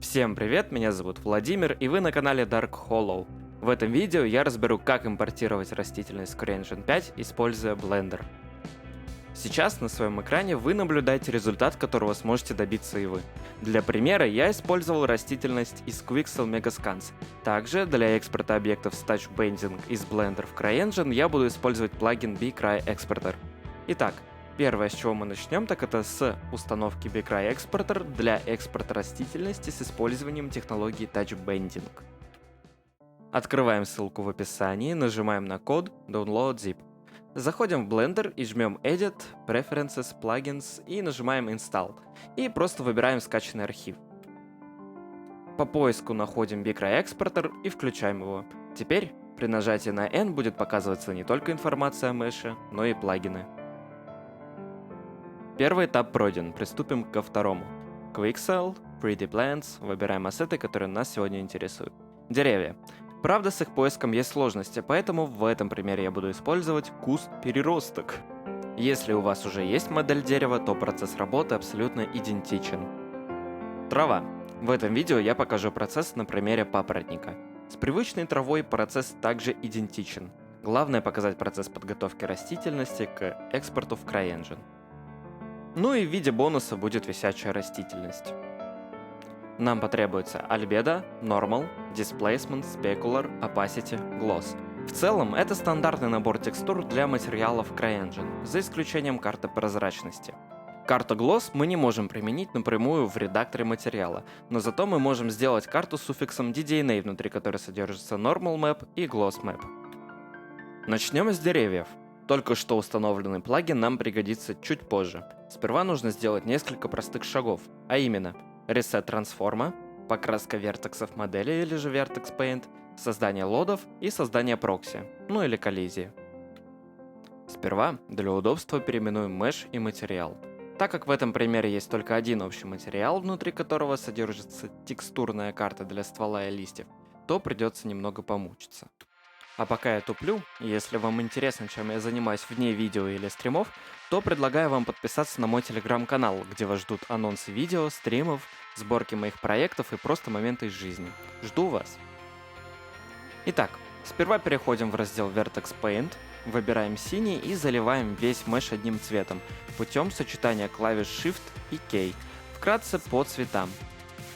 Всем привет, меня зовут Владимир, и вы на канале Dark Hollow. В этом видео я разберу, как импортировать растительность в CryEngine 5, используя Blender. Сейчас на своем экране вы наблюдаете результат, которого сможете добиться и вы. Для примера я использовал растительность из Quixel Megascans. Также для экспорта объектов с Touch Bending из Blender в CryEngine я буду использовать плагин BCryExporter. Итак, первое, с чего мы начнем, так это с установки BCryExporter для экспорта растительности с использованием технологии Touch Bending. Открываем ссылку в описании, нажимаем на код Download Zip. Заходим в Blender и жмем Edit, Preferences, Plugins и нажимаем Install. И просто выбираем скачанный архив. По поиску находим BCryExporter и включаем его. Теперь при нажатии на N будет показываться не только информация о меше, но и плагины. Первый этап пройден, приступим ко второму. Quixel, 3D Plants, выбираем ассеты, которые нас сегодня интересуют. Деревья. Правда, с их поиском есть сложности, поэтому в этом примере я буду использовать куст-переросток. Если у вас уже есть модель дерева, то процесс работы абсолютно идентичен. Трава. В этом видео я покажу процесс на примере папоротника. С привычной травой процесс также идентичен. Главное показать процесс подготовки растительности к экспорту в CryEngine. Ну и в виде бонуса будет висячая растительность. Нам потребуется Albedo, Normal, Displacement, Specular, Opacity, Gloss. В целом, это стандартный набор текстур для материалов CryEngine, за исключением карты прозрачности. Карту Gloss мы не можем применить напрямую в редакторе материала, но зато мы можем сделать карту с суффиксом DDNA, внутри которой содержится Normal Map и Gloss Map. Начнем с деревьев. Только что установленный плагин нам пригодится чуть позже. Сперва нужно сделать несколько простых шагов, а именно Reset трансформа, покраска вертексов модели или же Vertex Paint, создание лодов и создание прокси, ну или коллизии. Сперва для удобства переименуем Mesh и материал. Так как в этом примере есть только один общий материал, внутри которого содержится текстурная карта для ствола и листьев, то придется немного помучиться. А пока я туплю, если вам интересно, чем я занимаюсь вне видео или стримов, то предлагаю вам подписаться на мой телеграм-канал, где вас ждут анонсы видео, стримов, сборки моих проектов и просто моменты из жизни. Жду вас! Итак, сперва переходим в раздел Vertex Paint, выбираем синий и заливаем весь меш одним цветом, путем сочетания клавиш Shift и K, вкратце по цветам.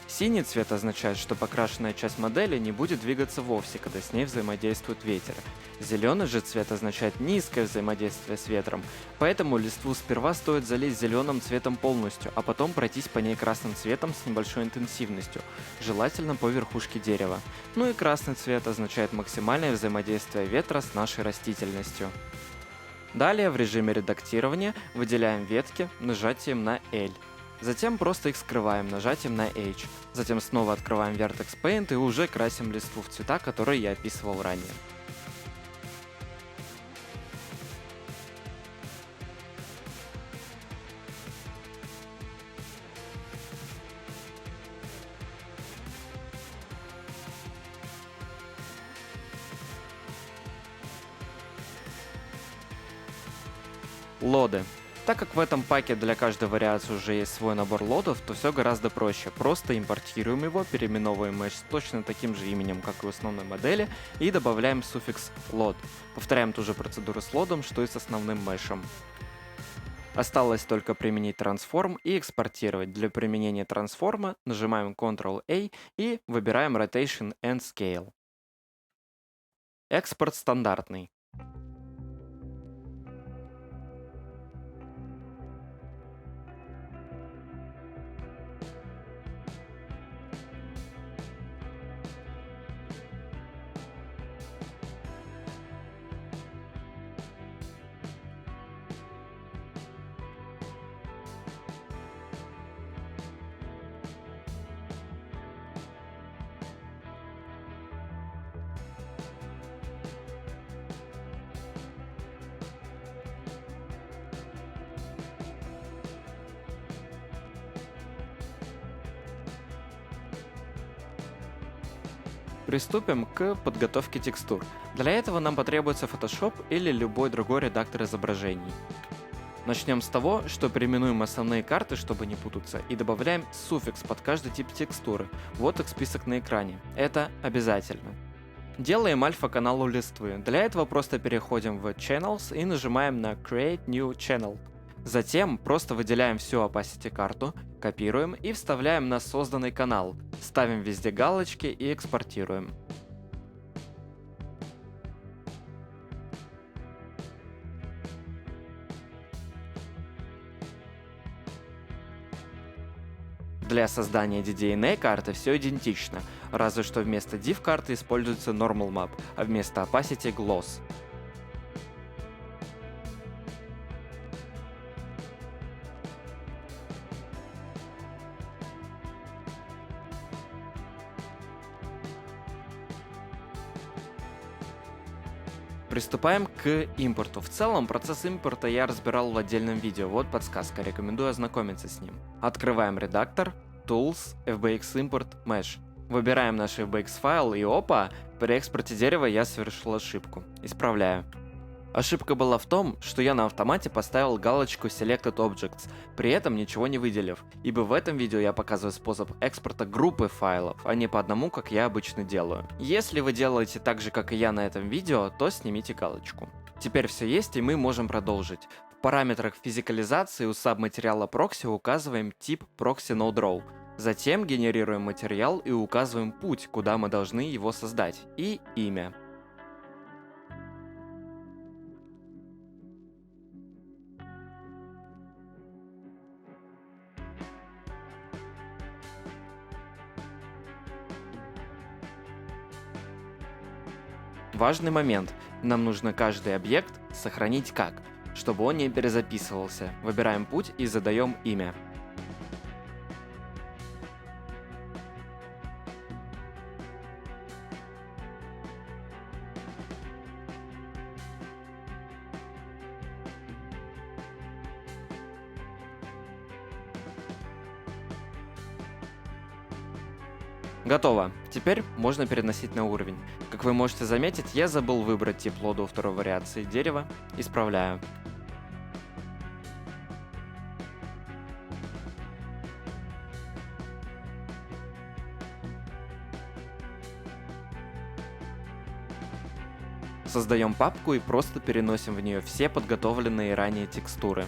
Синий цвет означает, что покрашенная часть модели не будет двигаться вовсе, когда с ней взаимодействует ветер. Зеленый же цвет означает низкое взаимодействие с ветром, поэтому листву сперва стоит залить зеленым цветом полностью, а потом пройтись по ней красным цветом с небольшой интенсивностью, желательно по верхушке дерева. Ну и красный цвет означает максимальное взаимодействие ветра с нашей растительностью. Далее в режиме редактирования выделяем ветки нажатием на L. Затем просто их скрываем нажатием на H. Затем снова открываем Vertex Paint и уже красим листву в цвета, которые я описывал ранее. Лоды. Так как в этом паке для каждой вариации уже есть свой набор лодов, то все гораздо проще. Просто импортируем его, переименовываем меш с точно таким же именем, как и у основной модели, и добавляем суффикс load. Повторяем ту же процедуру с лодом, что и с основным мешем. Осталось только применить трансформ и экспортировать. Для применения трансформа нажимаем Ctrl-A и выбираем Rotation and Scale. Экспорт стандартный. Приступим к подготовке текстур. Для этого нам потребуется Photoshop или любой другой редактор изображений. Начнем с того, что переименуем основные карты, чтобы не путаться, и добавляем суффикс под каждый тип текстуры. Вот их список на экране. Это обязательно. Делаем альфа-канал у листвы. Для этого просто переходим в Channels и нажимаем на Create New Channel. Затем просто выделяем всю opacity карту, копируем и вставляем на созданный канал, ставим везде галочки и экспортируем. Для создания DDNA карты все идентично, разве что вместо div карты используется Normal Map, а вместо opacity Gloss. Приступаем к импорту. В целом, процесс импорта я разбирал в отдельном видео, вот подсказка, рекомендую ознакомиться с ним. Открываем редактор, Tools, FBX Import, Mesh. Выбираем наш FBX файл и опа, при экспорте дерева я совершил ошибку. Исправляю. Ошибка была в том, что я на автомате поставил галочку Selected Objects, при этом ничего не выделив, ибо в этом видео я показываю способ экспорта группы файлов, а не по одному, как я обычно делаю. Если вы делаете так же, как и я на этом видео, то снимите галочку. Теперь все есть, и мы можем продолжить. В параметрах физикализации у сабматериала прокси указываем тип proxy nodeRow. Затем генерируем материал и указываем путь, куда мы должны его создать, и имя. Важный момент. Нам нужно каждый объект сохранить как, чтобы он не перезаписывался. Выбираем путь и задаем имя. Готово. Теперь можно переносить на уровень. Как вы можете заметить, я забыл выбрать тип лода у второй вариации дерева. Исправляю. Создаем папку и просто переносим в нее все подготовленные ранее текстуры.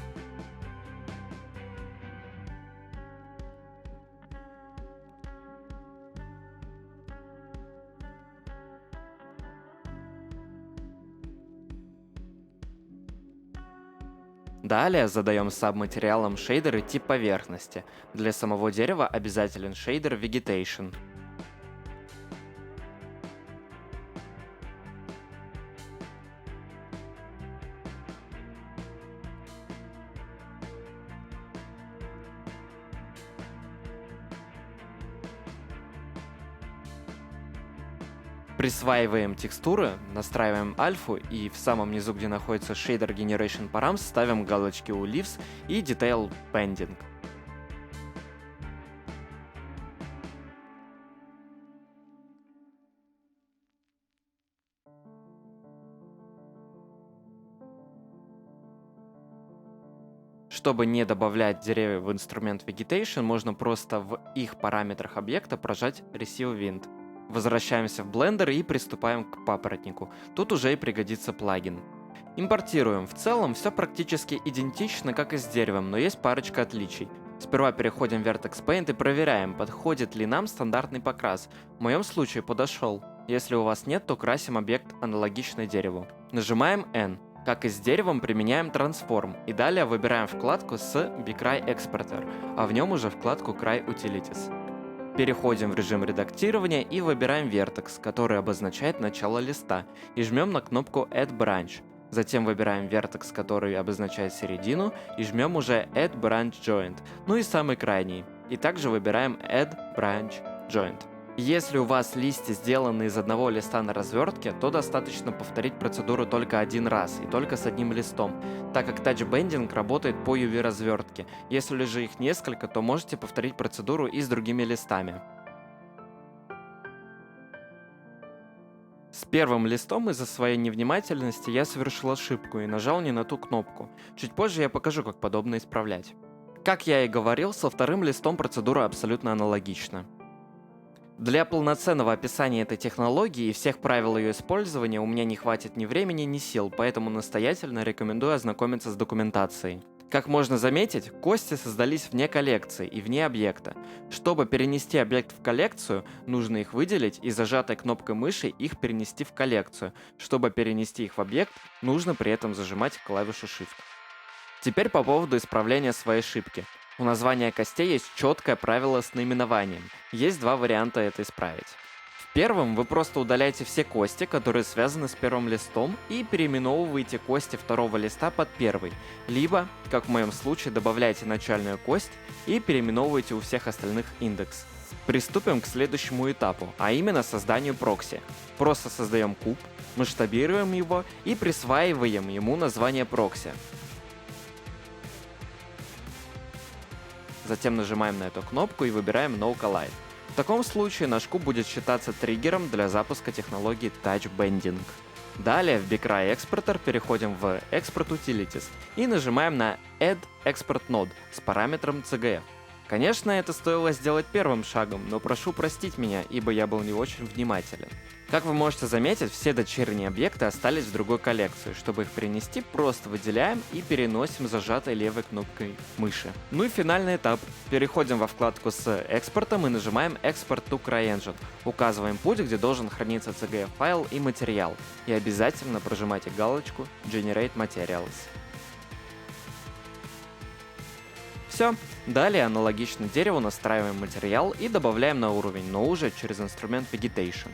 Далее задаем сабматериалам шейдеры тип поверхности. Для самого дерева обязателен шейдер Vegetation. Присваиваем текстуры, настраиваем альфу и в самом низу, где находится Shader Generation Params, ставим галочки у Leaves и Detail Pending. Чтобы не добавлять деревья в инструмент Vegetation, можно просто в их параметрах объекта прожать Receive Wind. Возвращаемся в Blender и приступаем к папоротнику. Тут уже и пригодится плагин. Импортируем. В целом все практически идентично, как и с деревом, но есть парочка отличий. Сперва переходим в Vertex Paint и проверяем, подходит ли нам стандартный покрас. В моем случае подошел. Если у вас нет, то красим объект аналогичный дереву. Нажимаем N. Как и с деревом, применяем Transform и далее выбираем вкладку с Bcry Exporter, а в нем уже вкладку Cry Utilities. Переходим в режим редактирования и выбираем Vertex, который обозначает начало листа, и жмем на кнопку Add Branch. Затем выбираем Vertex, который обозначает середину, и жмем уже Add Branch Joint, ну и самый крайний. И также выбираем Add Branch Joint. Если у вас листья сделаны из одного листа на развертке, то достаточно повторить процедуру только один раз и только с одним листом, так как Touch Bending работает по UV-развертке. Если же их несколько, то можете повторить процедуру и с другими листами. С первым листом из-за своей невнимательности я совершил ошибку и нажал не на ту кнопку. Чуть позже я покажу, как подобное исправлять. Как я и говорил, со вторым листом процедура абсолютно аналогична. Для полноценного описания этой технологии и всех правил ее использования у меня не хватит ни времени, ни сил, поэтому настоятельно рекомендую ознакомиться с документацией. Как можно заметить, кости создались вне коллекции и вне объекта. Чтобы перенести объект в коллекцию, нужно их выделить и зажатой кнопкой мыши их перенести в коллекцию. Чтобы перенести их в объект, нужно при этом зажимать клавишу Shift. Теперь по поводу исправления своей ошибки. У названия костей есть четкое правило с наименованием. Есть два варианта это исправить. В первом вы просто удаляете все кости, которые связаны с первым листом, и переименовываете кости второго листа под первый. Либо, как в моем случае, добавляете начальную кость и переименовываете у всех остальных индекс. Приступим к следующему этапу, а именно созданию прокси. Просто создаем куб, масштабируем его и присваиваем ему название прокси. Затем нажимаем на эту кнопку и выбираем No Collide. В таком случае наш куб будет считаться триггером для запуска технологии Touch Bending. Далее в Bcry Exporter переходим в Export Utilities и нажимаем на Add Export Node с параметром CGF. Конечно, это стоило сделать первым шагом, но прошу простить меня, ибо я был не очень внимателен. Как вы можете заметить, все дочерние объекты остались в другой коллекции. Чтобы их перенести, просто выделяем и переносим зажатой левой кнопкой мыши. Ну и финальный этап. Переходим во вкладку с экспортом и нажимаем Export to CryEngine. Указываем путь, где должен храниться CGF файл и материал. И обязательно прожимайте галочку Generate Materials. Все. Далее аналогично дереву настраиваем материал и добавляем на уровень, но уже через инструмент Vegetation.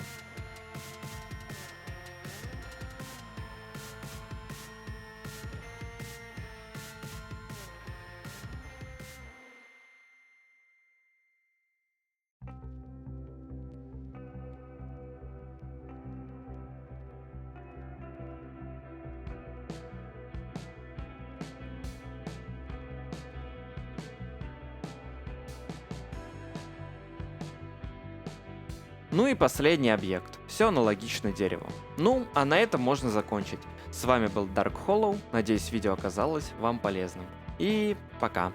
Ну и последний объект. Все аналогично дереву. Ну, а на этом можно закончить. С вами был Dark Hollow. Надеюсь, видео оказалось вам полезным. И пока.